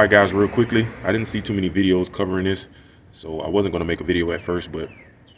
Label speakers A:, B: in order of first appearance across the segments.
A: Alright guys, real quickly, I didn't see too many videos covering this, so I wasn't going to make a video at first, but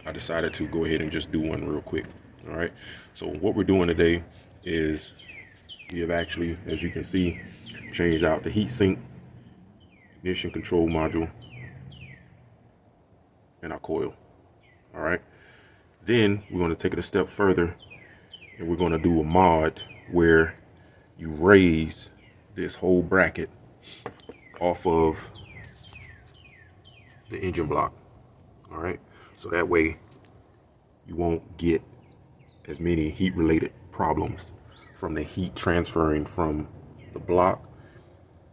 A: I decided to go ahead and just do one real quick. Alright, so what we're doing today is we have actually, as you can see, changed out the heatsink, ignition control module, and our coil. Alright, then we're going to take it a step further and we're going to do a mod where you raise this whole bracket off of the engine block. All right, so that way you won't get as many heat related problems from the heat transferring from the block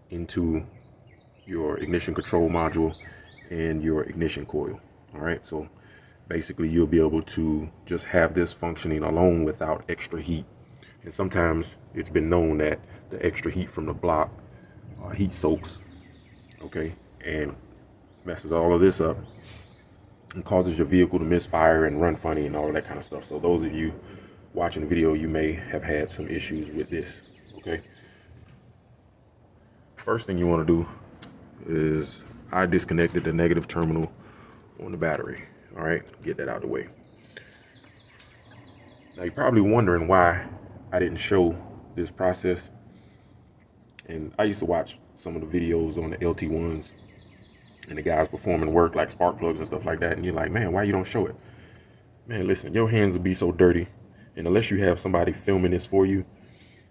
A: into your ignition control module and your ignition coil. All right, so basically you'll be able to just have this functioning alone without extra heat. And sometimes it's been known that the extra heat from the block heat soaks, okay, and messes all of this up and causes your vehicle to misfire and run funny and all that kind of stuff. So those of you watching the video, you may have had some issues with this. Okay, first thing you want to do is I disconnected the negative terminal on the battery. All right, get that out of the way. Now you're probably wondering why I didn't show this process. And I used to watch some of the videos on the LT1s and the guys performing work like spark plugs and stuff like that, and you're like, man, why you don't show it? Man, listen, your hands will be so dirty, and unless you have somebody filming this for you,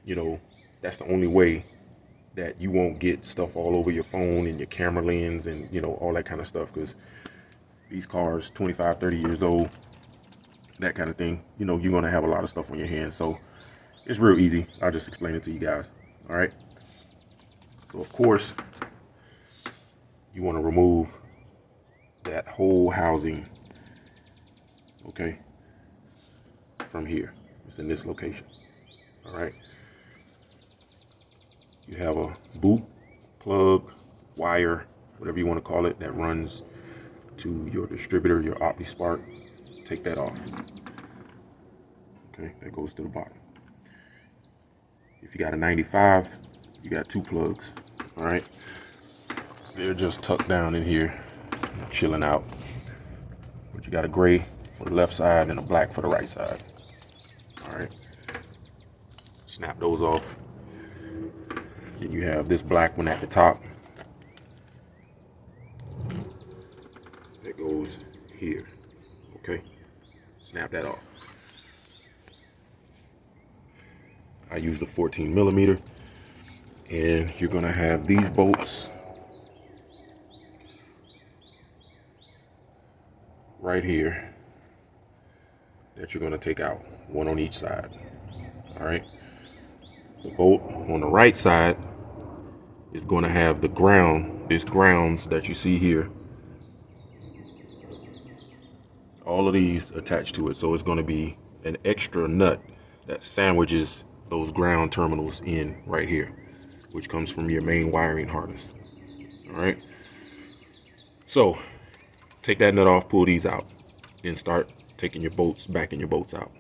A: you know, that's the only way that you won't get stuff all over your phone and your camera lens and, you know, all that kind of stuff. Because these cars, 25, 30 years old, that kind of thing, you know, you're going to have a lot of stuff on your hands. So it's real easy. I'll just explain it to you guys. All right. So of course, you want to remove that whole housing, okay, from here. It's in this location. All right. You have a boot, plug, wire, whatever you want to call it, that runs to your distributor, your OptiSpark. Take that off. Okay, that goes to the bottom. If you got a 95, you got two plugs. All right, they're just tucked down in here, chilling out. But you got a gray for the left side and a black for the right side. All right, snap those off. Then you have this black one at the top that goes here. Okay, snap that off. I used a 14 millimeter, and you're gonna have these bolts right here that you're gonna take out, one on each side. All right, the bolt on the right side is going to have the grounds that you see here, all of these attached to it. So it's going to be an extra nut that sandwiches those ground terminals in right here, which comes from your main wiring harness. All right, so take that nut off, pull these out, then start taking your bolts, backing your bolts out.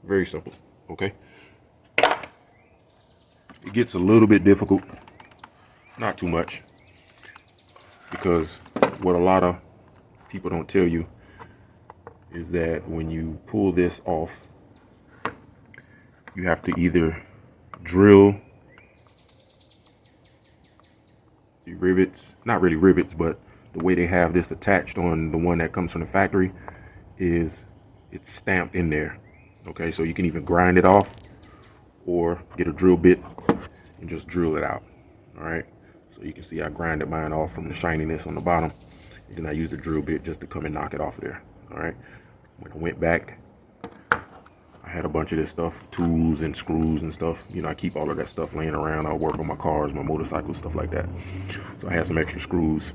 A: Very simple. Okay, it gets a little bit difficult, not too much, because what a lot of people don't tell you is that when you pull this off, you have to either drill the rivets, not really rivets, but the way they have this attached on the one that comes from the factory is it's stamped in there. Okay, so you can either grind it off or get a drill bit and just drill it out. All right, so you can see I grinded mine off from the shininess on the bottom, and then I used a drill bit just to come and knock it off of there. All right, when I went back, I had a bunch of this stuff, tools and screws and stuff. You know, I keep all of that stuff laying around. I work on my cars, my motorcycles, stuff like that. So I had some extra screws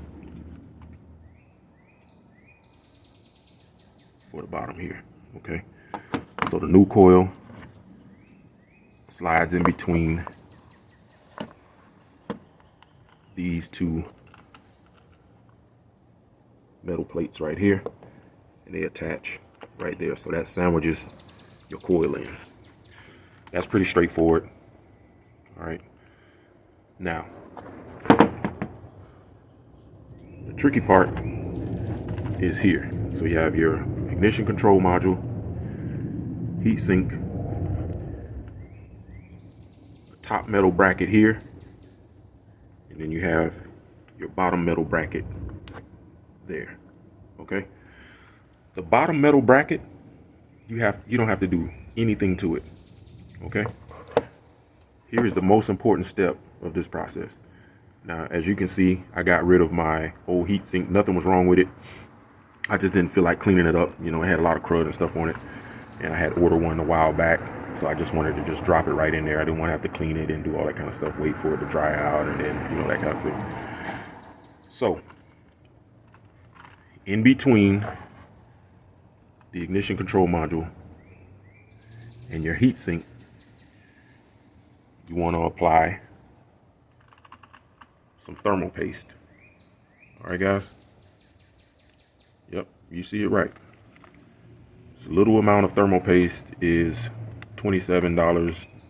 A: for the bottom here. Okay, so the new coil slides in between these two metal plates right here, and they attach right there. So that sandwiches your coil in. That's pretty straightforward. All right, now The tricky part is here. So you have your ignition control module, heatsink, top metal bracket here, and then you have your bottom metal bracket there. Okay, the bottom metal bracket, you don't have to do anything to it. Okay, here is the most important step of this process. Now, as you can see, I got rid of my old heatsink. Nothing was wrong with it. I just didn't feel like cleaning it up. You know, it had a lot of crud and stuff on it, and I had ordered one a while back, so I just wanted to just drop it right in there. I didn't want to have to clean it and do all that kind of stuff, wait for it to dry out, and then, you know, that kind of thing. So, in between the ignition control module and your heatsink, you want to apply some thermal paste. All right, guys. Yep, you see it right. So a little amount of thermal paste is $27,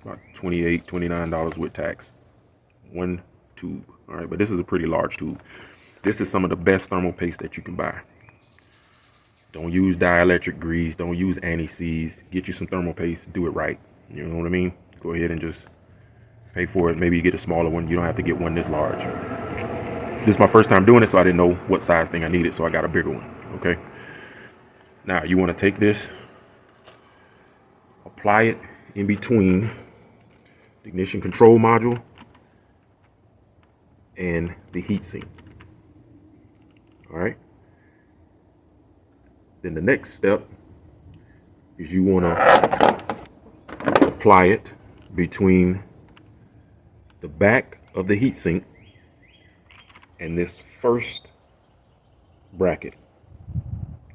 A: about $28, $29 with tax. One tube. All right, but this is a pretty large tube. This is some of the best thermal paste that you can buy. Don't use dielectric grease. Don't use anti-seize. Get you some thermal paste. Do it right. You know what I mean? Go ahead and just pay for it. Maybe you get a smaller one. You don't have to get one this large. This is my first time doing it, so I didn't know what size thing I needed, so I got a bigger one. Okay. Now you want to take this, apply it in between the ignition control module and the heatsink. All right. Then the next step is you want to apply it between the back of the heatsink and this first bracket.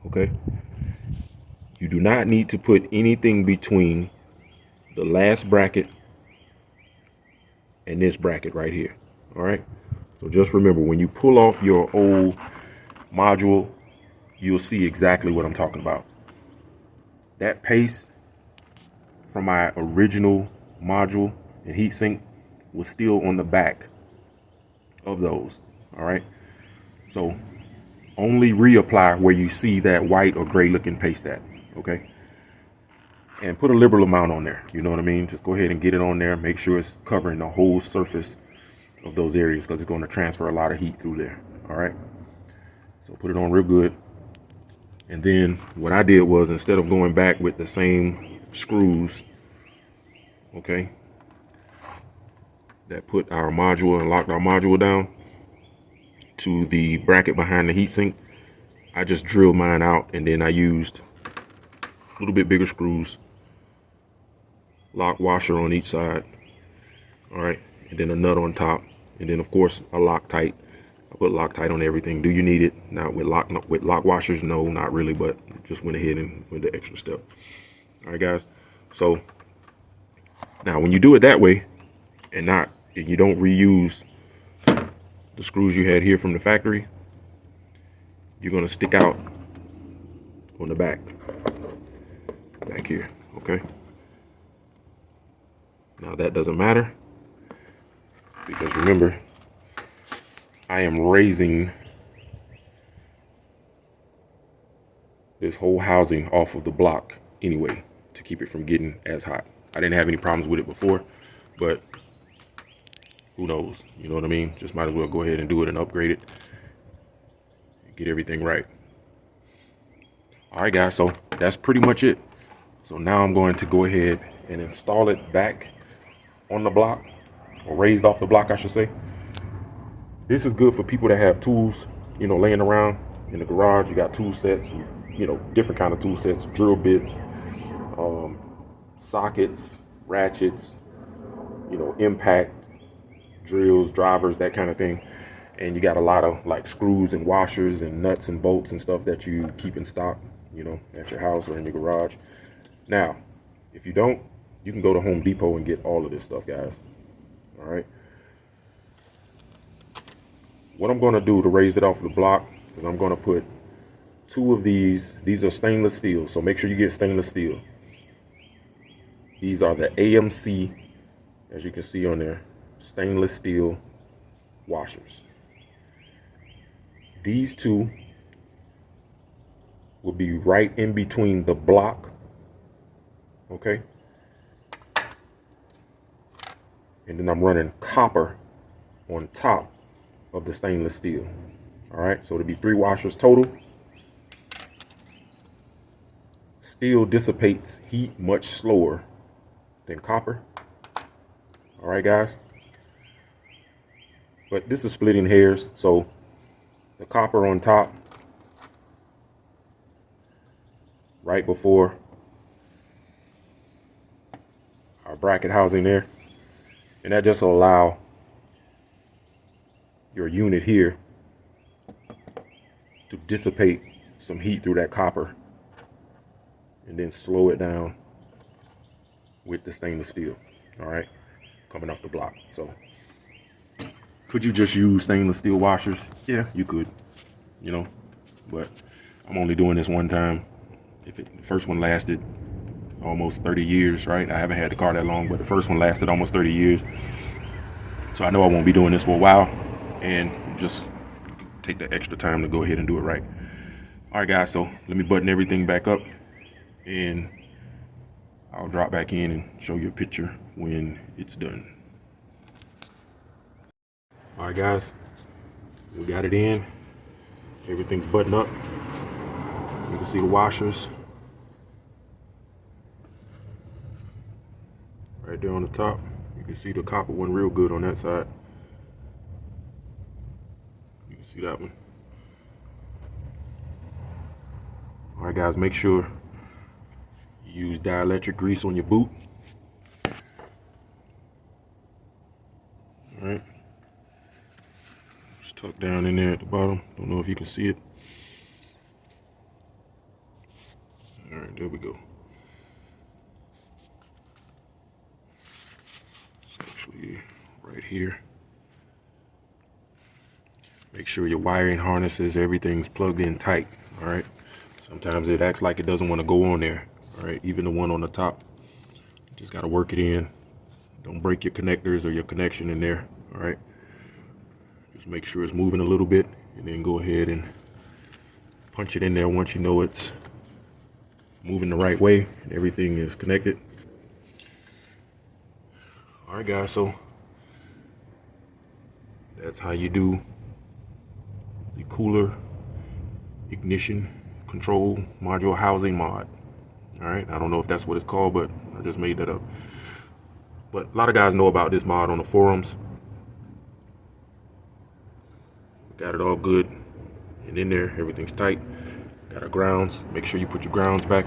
A: Okay. You do not need to put anything between the last bracket and this bracket right here. All right. So just remember, when you pull off your old module, you'll see exactly what I'm talking about. That paste from my original module and heatsink was still on the back of those. All right. So only reapply where you see that white or gray looking paste at. Okay. And put a liberal amount on there. You know what I mean? Just go ahead and get it on there. Make sure it's covering the whole surface of those areas, because it's going to transfer a lot of heat through there. All right. So put it on real good. And then what I did was, instead of going back with the same screws, okay, that put our module and locked our module down to the bracket behind the heatsink, I just drilled mine out, and then I used a little bit bigger screws, lock washer on each side, all right, and then a nut on top, and then of course a Loctite. I put Loctite on everything. Do you need it? Not with lock washers? No, not really, but just went ahead and went the extra step. All right, guys. So now when you do it that way, and you don't reuse the screws you had here from the factory, you're gonna stick out on the back here. Okay. Now that doesn't matter, because remember, I am raising this whole housing off of the block anyway to keep it from getting as hot. I didn't have any problems with it before, but who knows? You know what I mean? Just might as well go ahead and do it and upgrade it. Get everything right. All right, guys, so that's pretty much it. So now I'm going to go ahead and install it back on the block, or raised off the block, I should say. This is good for people that have tools, you know, laying around in the garage. You got tool sets, you know, different kind of tool sets, drill bits, sockets, ratchets, you know, impact drills, drivers, that kind of thing. And you got a lot of like screws and washers and nuts and bolts and stuff that you keep in stock, you know, at your house or in your garage. Now, if you don't, you can go to Home Depot and get all of this stuff, guys. All right. What I'm going to do to raise it off the block is I'm going to put two of these. These are stainless steel, so make sure you get stainless steel. These are the AMC, as you can see on there, stainless steel washers. these two will be right in between the block, okay? And then I'm running copper on top of the stainless steel. All right, so it'll be 3 washers total. Steel dissipates heat much slower than copper. All right, guys. But this is splitting hairs, so the copper on top, right before our bracket housing there, and that just will allow your unit here to dissipate some heat through that copper and then slow it down with the stainless steel. All right, coming off the block. So could you just use stainless steel washers? Yeah, you could, you know, but I'm only doing this one time. The first one lasted almost 30 years, right? I haven't had the car that long, but the first one lasted almost 30 years. So I know I won't be doing this for a while, and just take the extra time to go ahead and do it right. All right, guys, so let me button everything back up, and I'll drop back in and show you a picture when it's done. All right, guys, we got it in. Everything's buttoned up. You can see the washers right there on the top. You can see the copper one real good on that side. You can see that one. All right, guys, make sure you use dielectric grease on your boot. All right. It's tucked down in there at the bottom. Don't know if you can see it. All right, there we go. It's actually right here. Make sure your wiring harnesses, everything's plugged in tight. All right. Sometimes it acts like it doesn't want to go on there. All right, even the one on the top. Just got to work it in. Don't break your connectors or your connection in there. All right. Just make sure it's moving a little bit, and then go ahead and punch it in there once you know it's moving the right way and everything is connected. All right, guys, so that's how you do the cooler ignition control module housing mod. All right, I don't know if that's what it's called, but I just made that up. But a lot of guys know about this mod on the forums. Got it all good and in there, everything's tight. Got our grounds. Make sure you put your grounds back,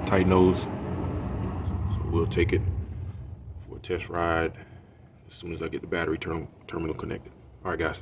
A: tighten those. So we'll take it for a test ride as soon as I get the battery terminal connected. All right, guys.